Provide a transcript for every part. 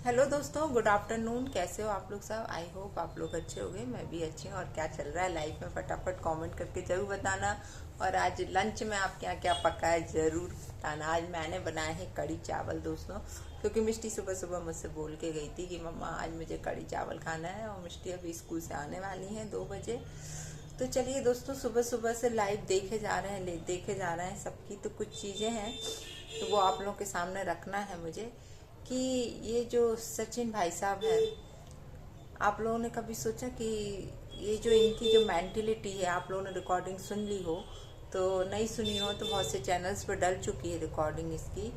Hello दोस्तों, good afternoon. कैसे हो आप लोग सब? आई होप आप लोग अच्छे होंगे। मैं भी अच्छी हूँ। और क्या चल रहा है लाइफ में, फटाफट कमेंट करके जरूर बताना। और आज लंच में आपके यहाँ क्या पका है जरूर बताना। आज मैंने बनाया है कढ़ी चावल दोस्तों, क्योंकि मिष्टी सुबह सुबह मुझसे बोल के गई थी कि मम्मा आज मुझे कढ़ी चावल खाना है। और मिष्टी अभी स्कूल से आने वाली है 2 बजे। तो चलिए दोस्तों, सुबह सुबह से लाइव देखे जा रहे हैं सबकी। तो कुछ चीज़ें हैं तो वो आप लोगों के सामने रखना है मुझे, कि ये जो सचिन भाई साहब हैं, आप लोगों ने कभी सोचा कि ये जो इनकी जो मेंटिलिटी है, आप लोगों ने रिकॉर्डिंग सुन ली हो तो नहीं सुनी हो तो बहुत से चैनल्स पर डल चुकी है रिकॉर्डिंग इसकी।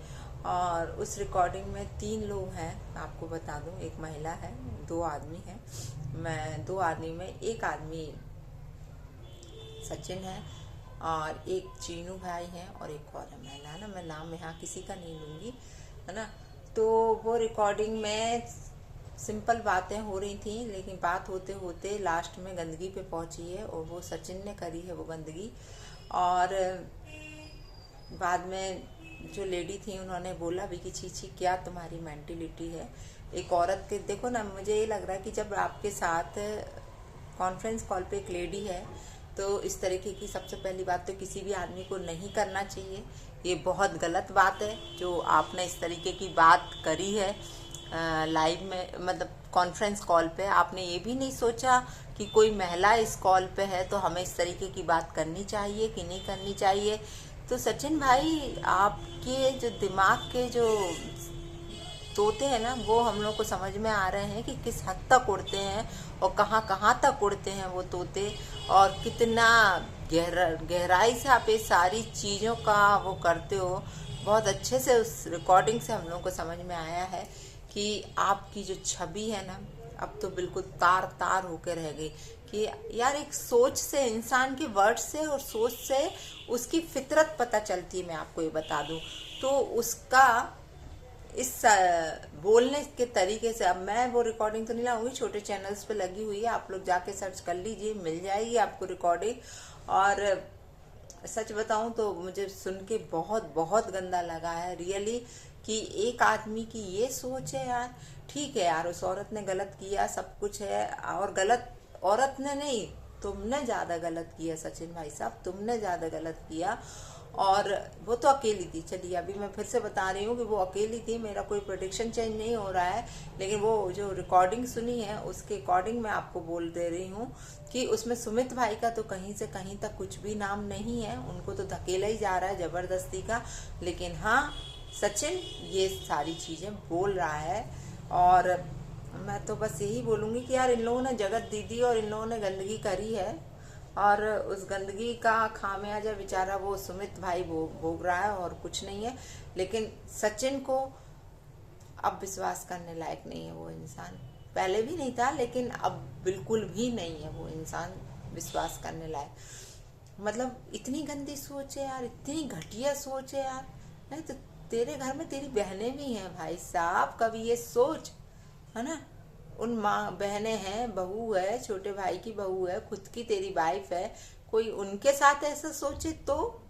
और उस रिकॉर्डिंग में 3 लोग हैं, आपको बता दूं। एक महिला है, 2 आदमी हैं। मैं 2 आदमी में एक आदमी सचिन है, और एक चीनू भाई हैं, और एक और है महिला, है ना। मैं नाम यहाँ किसी का नहीं लूँगी, है ना। तो वो रिकॉर्डिंग में सिंपल बातें हो रही थी, लेकिन बात होते होते लास्ट में गंदगी पे पहुंची है, और वो सचिन ने करी है वो गंदगी। और बाद में जो लेडी थी उन्होंने बोला भी कि छी छी क्या तुम्हारी मेंटिलिटी है। एक औरत के देखो ना, मुझे ये लग रहा है कि जब आपके साथ कॉन्फ्रेंस कॉल पे एक लेडी है तो इस तरीके की सबसे पहली बात तो किसी भी आदमी को नहीं करना चाहिए। ये बहुत गलत बात है जो आपने इस तरीके की बात करी है लाइव में, मतलब कॉन्फ्रेंस कॉल पे। आपने ये भी नहीं सोचा कि कोई महिला इस कॉल पे है तो हमें इस तरीके की बात करनी चाहिए कि नहीं करनी चाहिए। तो सचिन भाई, आपके जो दिमाग के जो तोते हैं ना, वो हम लोग को समझ में आ रहे हैं कि किस हद तक उड़ते हैं और कहाँ कहाँ तक उड़ते हैं वो तोते, और कितना गहराई से आप ये सारी चीज़ों का वो करते हो। बहुत अच्छे से उस रिकॉर्डिंग से हम लोग को समझ में आया है कि आपकी जो छवि है ना, अब तो बिल्कुल तार तार होकर रह गई। कि यार, एक सोच से, इंसान के वर्ड से और सोच से उसकी फितरत पता चलती है। मैं आपको ये बता दूं तो उसका इस बोलने के तरीके से, अब मैं वो रिकॉर्डिंग तो नहीं लाऊंगी, छोटे चैनल्स पे लगी हुई है, आप लोग जाके सर्च कर लीजिए, मिल जाएगी आपको रिकॉर्डिंग। और सच बताऊं तो मुझे सुन के बहुत बहुत गंदा लगा है रियली, कि एक आदमी की ये सोच है यार। ठीक है यार, उस औरत ने गलत किया, सब कुछ है, और गलत औरत ने नहीं, तुमने ज्यादा गलत किया सचिन भाई साहब, तुमने ज्यादा गलत किया। और वो तो अकेली थी। चलिए, अभी मैं फिर से बता रही हूँ कि वो अकेली थी, मेरा कोई प्रोडिक्शन चेंज नहीं हो रहा है। लेकिन वो जो रिकॉर्डिंग सुनी है उसके अकॉर्डिंग मैं आपको बोल दे रही हूँ कि उसमें सुमित भाई का तो कहीं से कहीं तक कुछ भी नाम नहीं है, उनको तो धकेला ही जा रहा है जबरदस्ती का। लेकिन हाँ, सचिन ये सारी चीजें बोल रहा है। और मैं तो बस यही बोलूंगी कि यार, इन लोगों ने जगत दीदी और इन लोगों ने गंदगी करी है, और उस गंदगी का खामियाजा बेचारा वो सुमित भाई भोग रहा है, और कुछ नहीं है। लेकिन सचिन को अब विश्वास करने लायक नहीं है वो इंसान। पहले भी नहीं था, लेकिन अब बिल्कुल भी नहीं है वो इंसान विश्वास करने लायक। मतलब इतनी गंदी सोच है यार, इतनी घटिया सोच है यार। नहीं तो तेरे घर में तेरी बहनें भी हैं भाई साहब, कभी ये सोच, है ना। उन माँ बहनें हैं, बहू है, छोटे भाई की बहू है, खुद की तेरी वाइफ है, कोई उनके साथ ऐसा सोचे तो।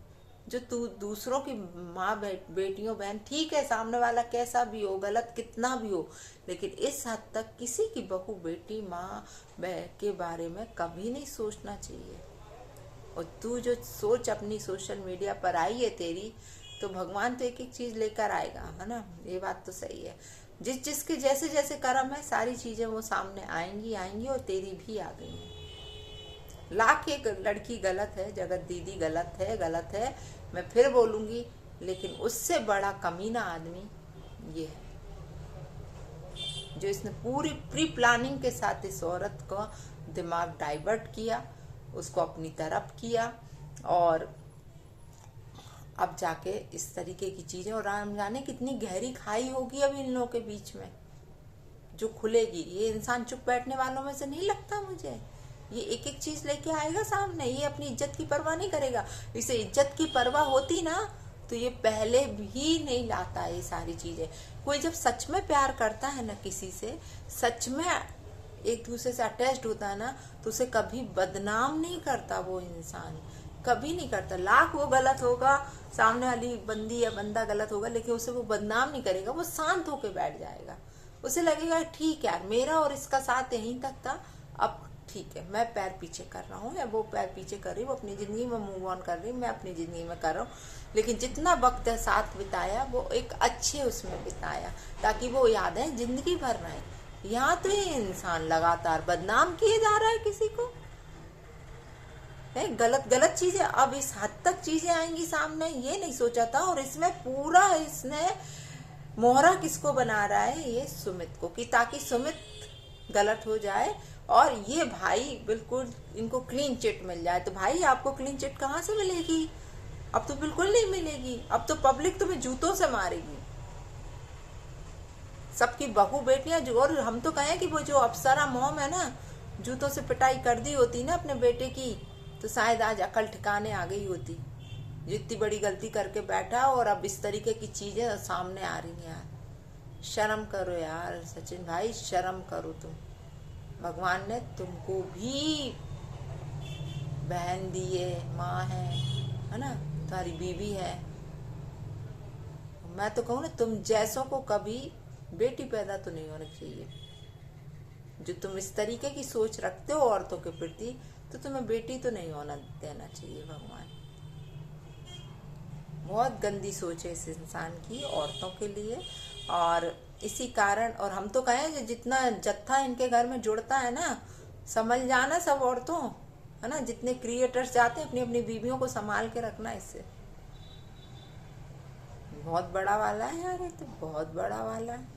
जो तू दूसरों की माँ बेटियों बहन, ठीक है, सामने वाला कैसा भी हो, गलत कितना भी हो, लेकिन इस हद तक किसी की बहू बेटी माँ के बारे में कभी नहीं सोचना चाहिए। और तू जो सोच अपनी सोशल मीडिया पर आई है तेरी, तो भगवान तो एक एक चीज लेकर आएगा, है ना। ये बात तो सही है। जिस जिसके जैसे जैसे कर्म है, सारी चीजें वो सामने आएंगी आएंगी, और तेरी भी आ गई है। लाख एक लड़की गलत है, जगत दीदी गलत है, मैं फिर बोलूंगी। लेकिन उससे बड़ा कमीना आदमी ये है, जो इसने पूरी प्री प्लानिंग के साथ इस औरत का दिमाग डाइवर्ट किया, उसको अपनी तरफ किया, और अब जाके इस तरीके की चीजें, और राम जाने कितनी गहरी खाई होगी अब इन लोगों के बीच में जो खुलेगी। ये इंसान चुप बैठने वालों में से नहीं लगता मुझे। ये एक एक चीज लेके आएगा सामने, ये अपनी इज्जत की परवाह नहीं करेगा। इसे इज्जत की परवाह होती ना तो ये पहले भी नहीं लाता ये सारी चीजें। कोई जब सच में प्यार करता है ना किसी से, सच में एक दूसरे से अटैच्ड होता है ना, तो उसे कभी बदनाम नहीं करता वो इंसान, कभी नहीं करता। लाख वो गलत होगा, सामने वाली बंदी या बंदा गलत होगा, लेकिन उसे वो बदनाम नहीं करेगा, वो शांत होके बैठ जाएगा। उसे लगेगा ठीक है यार, मेरा और इसका साथ यहीं तक था, अब ठीक है मैं पैर पीछे कर रहा हूँ, या वो पैर पीछे कर रही, वो अपनी जिंदगी में मूव ऑन कर रही, मैं अपनी जिंदगी में कर रहा हूँ। लेकिन जितना वक्त साथ बिताया वो एक अच्छे उसमें बिताया, ताकि वो यादें जिंदगी भर रहे। यहाँ तो ये इंसान लगातार बदनाम किए जा रहा है किसी को, है गलत गलत चीजें। अब इस हद तक चीजें आएंगी सामने, ये नहीं सोचा था। और इसमें पूरा इसने मोहरा किसको बना रहा है, ये सुमित को, कि ताकि सुमित गलत हो जाए और ये भाई बिल्कुल इनको क्लीन चिट मिल जाए। तो भाई आपको क्लीन चिट कहाँ से मिलेगी? अब तो बिल्कुल नहीं मिलेगी। अब तो पब्लिक तुम्हें जूतों से मारेगी, सबकी बहू बेटियां जो। और हम तो कहें कि वो जो अप्सरा मॉम है ना, जूतों से पिटाई कर दी होती ना अपने बेटे की, तो शायद आज अकल ठिकाने आ गई होती। जो इतनी बड़ी गलती करके बैठा और अब इस तरीके की चीजें सामने आ रही हैं। यार शर्म करो यार सचिन भाई, शर्म करो तुम। भगवान ने तुमको भी बहन दी है, माँ है ना, तुम्हारी बीवी है। मैं तो कहूँ ना, तुम जैसों को कभी बेटी पैदा तो नहीं होनी चाहिए। जो तुम इस तरीके की सोच रखते हो औरतों के प्रति, तो तुम्हें बेटी तो नहीं होना देना चाहिए। भगवान, बहुत गंदी सोच है इस इंसान की औरतों के लिए। और इसी कारण, और हम तो कहें जितना जत्था इनके घर में जुड़ता है ना, समझ जाना सब औरतों, है ना, जितने क्रिएटर्स जाते हैं अपनी अपनी बीवियों को संभाल के रखना। इससे बहुत बड़ा वाला है यार, ये तो बहुत बड़ा वाला है।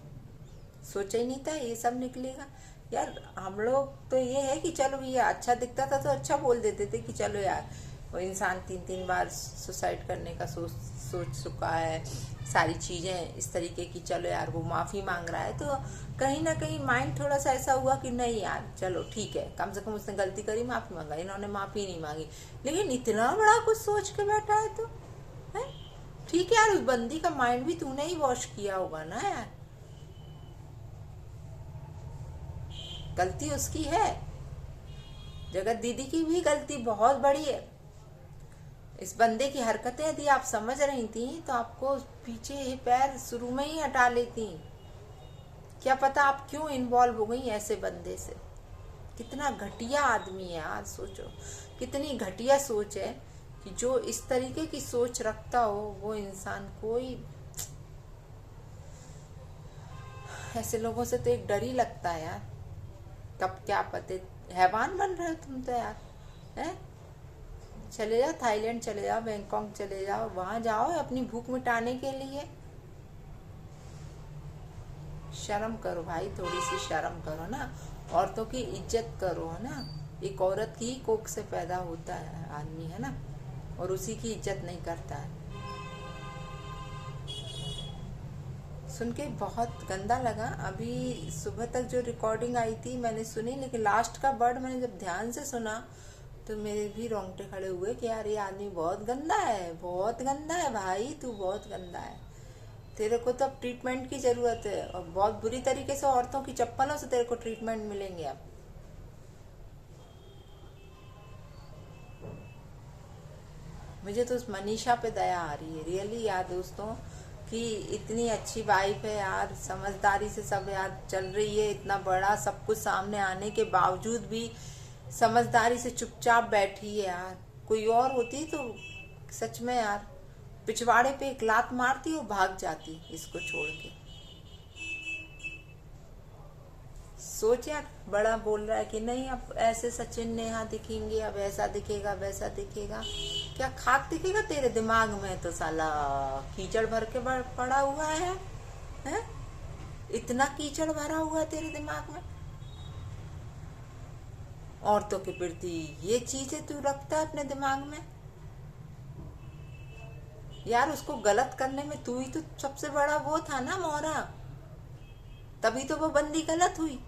सोचा ही नहीं था ये सब निकलेगा यार। हम लोग तो ये है कि चलो ये अच्छा दिखता था तो अच्छा बोल देते थे कि चलो यार वो इंसान 3-3 बार सुसाइड करने का सोच चुका है, सारी चीज़ें इस तरीके की, चलो यार वो माफ़ी मांग रहा है। तो कहीं ना कहीं माइंड थोड़ा सा ऐसा हुआ कि नहीं यार चलो ठीक है, कम से कम उसने गलती करी, माफ़ी मांगा। इन्होंने माफ़ी नहीं मांगी, लेकिन इतना बड़ा कुछ सोच के बैठा है। तो है ठीक है यार, उस बंदी का माइंड भी तूने ही वॉश किया होगा ना यार। गलती उसकी है, जगत दीदी की भी गलती बहुत बड़ी है। इस बंदे की हरकतें यदि आप समझ रही थी तो आपको पीछे ये पैर शुरू में ही हटा लेती। क्या पता आप क्यों इन्वॉल्व हो गई ऐसे बंदे से। कितना घटिया आदमी है यार, सोचो कितनी घटिया सोच है कि जो इस तरीके की सोच रखता हो वो इंसान। कोई ऐसे लोगों से तो एक डर ही लगता है यार, कब क्या पते हैवान बन रहे हो तुम तो यार। है चले जाओ थाईलैंड, चले जाओ बैंकॉक, चले जाओ, वहां जाओ अपनी भूख मिटाने के लिए। शर्म करो भाई, थोड़ी सी शर्म करो ना, औरतों की इज्जत करो, है ना। एक औरत की कोख से पैदा होता है आदमी, है ना, और उसी की इज्जत नहीं करता है। सुन के बहुत गंदा लगा। अभी सुबह तक जो रिकॉर्डिंग आई थी मैंने सुनी, लेकिन लास्ट का वर्ड मैंने जब ध्यान से सुना तो मेरे भी रोंगटे खड़े हुए कि यार ये आदमी बहुत गंदा है, बहुत गंदा है भाई, तू बहुत गंदा है। तेरे को तो अब ट्रीटमेंट की जरूरत है, और बहुत बुरी तरीके से औरतों की चप्पलों से तेरे को ट्रीटमेंट मिलेंगे अब। मुझे तो उस मनीषा पे दया आ रही है रियली यार दोस्तों, कि इतनी अच्छी वाइफ है यार, समझदारी से सब यार चल रही है, इतना बड़ा सब कुछ सामने आने के बावजूद भी समझदारी से चुपचाप बैठी है यार। कोई और होती तो सच में यार पिछवाड़े पे एक लात मारती और भाग जाती इसको छोड़ के। सोच यार, बड़ा बोल रहा है कि नहीं अब ऐसे सचिन नेहा दिखेंगे, अब ऐसा दिखेगा वैसा दिखेगा। क्या खाक दिखेगा तेरे दिमाग में? तो साला कीचड़ भर के पड़ा हुआ है, हैं? इतना कीचड़ भरा हुआ है तेरे दिमाग में। औरतों के प्रति ये चीजें तू रखता है अपने दिमाग में यार। उसको गलत करने में तू ही तो सबसे बड़ा वो था ना मोहरा, तभी तो वो बंदी गलत हुई।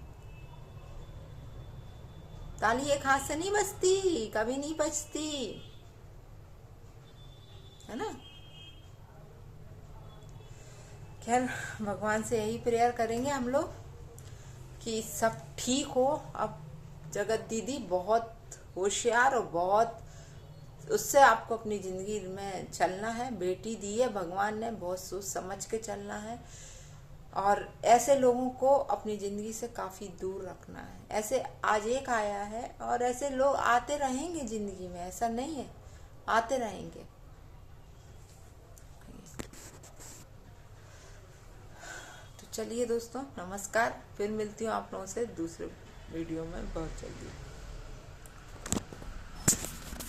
ताली एक हाथ से नहीं बजती, कभी नहीं बजती, है ना। खैर भगवान से यही प्रेयर करेंगे हम लोग कि सब ठीक हो। अब जगत दीदी बहुत होशियार और बहुत, उससे आपको अपनी जिंदगी में चलना है। बेटी दी है भगवान ने, बहुत सोच समझ के चलना है। और ऐसे लोगों को अपनी जिंदगी से काफी दूर रखना है। ऐसे आज एक आया है और ऐसे लोग आते रहेंगे जिंदगी में, ऐसा नहीं है, आते रहेंगे। तो चलिए दोस्तों, नमस्कार। फिर मिलती हूँ आप लोगों से दूसरे वीडियो में बहुत जल्दी।